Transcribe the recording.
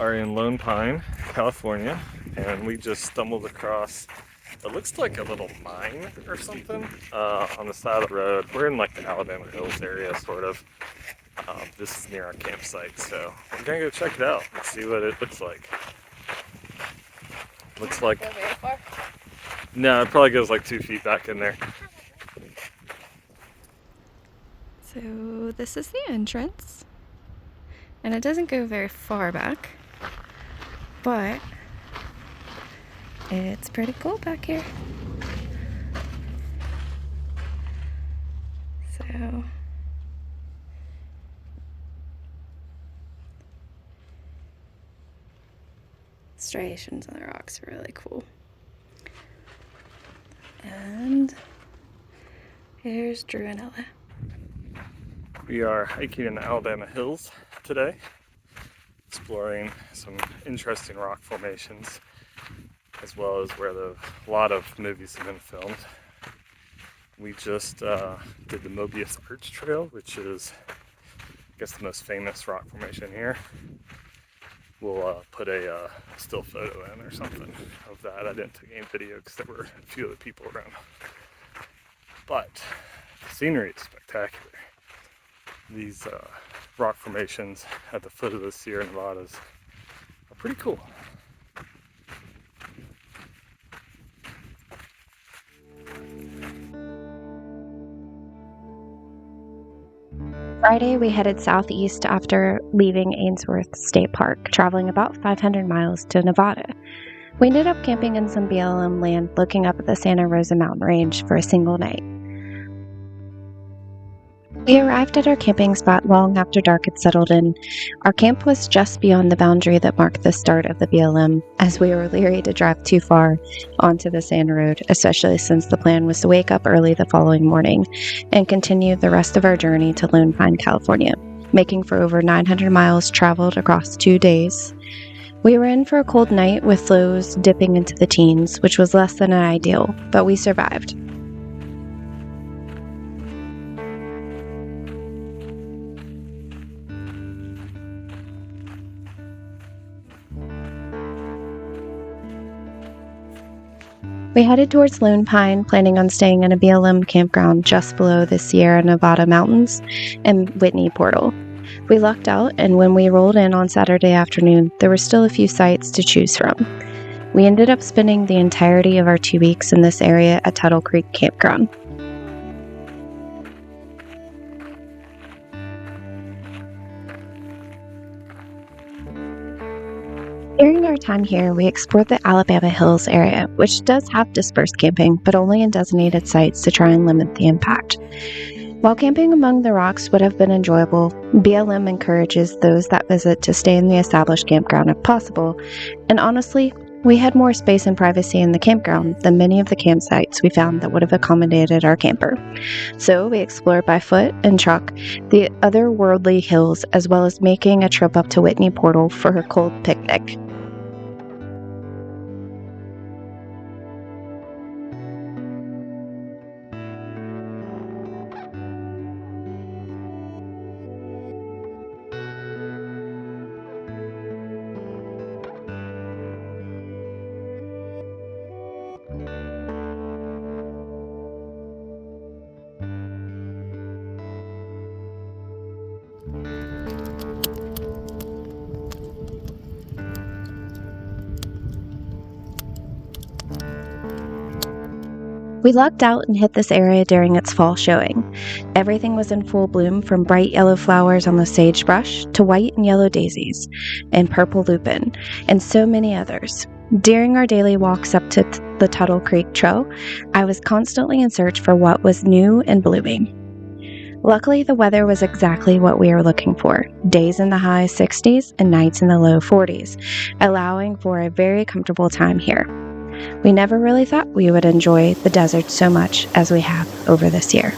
are in Lone Pine, California, and we just stumbled across, it looks like a little mine or something on the side of the road. We're in like the Alabama Hills area, sort of. This is near our campsite, so we're gonna go check it out and see what it looks like. Looks like, Go very far. no, it probably goes like 2 feet back in there. So this is the entrance, and it doesn't go very far back, but it's pretty cool back here. So striations on the rocks are really cool. And here's Drew and Ella. We are hiking in the Alabama Hills today, exploring some interesting rock formations, as well as where a lot of movies have been filmed. We just did the Mobius Arch Trail, which is, I guess, the most famous rock formation here. We'll put a still photo in or something of that. I didn't take any video because there were a few other people around. But the scenery is spectacular. These rock formations at the foot of the Sierra Nevadas are pretty cool. Friday, we headed southeast after leaving Ainsworth State Park, traveling about 500 miles to Nevada. We ended up camping in some BLM land looking up at the Santa Rosa mountain range for a single night. We arrived at our camping spot long after dark had settled in. Our camp was just beyond the boundary that marked the start of the BLM, as we were leery to drive too far onto the sand road, especially since the plan was to wake up early the following morning and continue the rest of our journey to Lone Pine, California, making for over 900 miles traveled across 2 days. We were in for a cold night with lows dipping into the teens, which was less than ideal, but we survived. We headed towards Lone Pine, planning on staying in a BLM campground just below the Sierra Nevada mountains and Whitney Portal. We lucked out, and when we rolled in on Saturday afternoon, there were still a few sites to choose from. We ended up spending the entirety of our 2 weeks in this area at Tuttle Creek Campground. During our time here, we explored the Alabama Hills area, which does have dispersed camping, but only in designated sites to try and limit the impact. While camping among the rocks would have been enjoyable, BLM encourages those that visit to stay in the established campground if possible, and honestly, we had more space and privacy in the campground than many of the campsites we found that would have accommodated our camper. So we explored by foot and truck the otherworldly hills, as well as making a trip up to Whitney Portal for a cold picnic. We lucked out and hit this area during its fall showing. Everything was in full bloom, from bright yellow flowers on the sagebrush to white and yellow daisies and purple lupin, and so many others. During our daily walks up to the Tuttle Creek Trail, I was constantly in search for what was new and blooming. Luckily, the weather was exactly what we were looking for. Days in the high 60s and nights in the low 40s, allowing for a very comfortable time here. We never really thought we would enjoy the desert so much as we have over this year.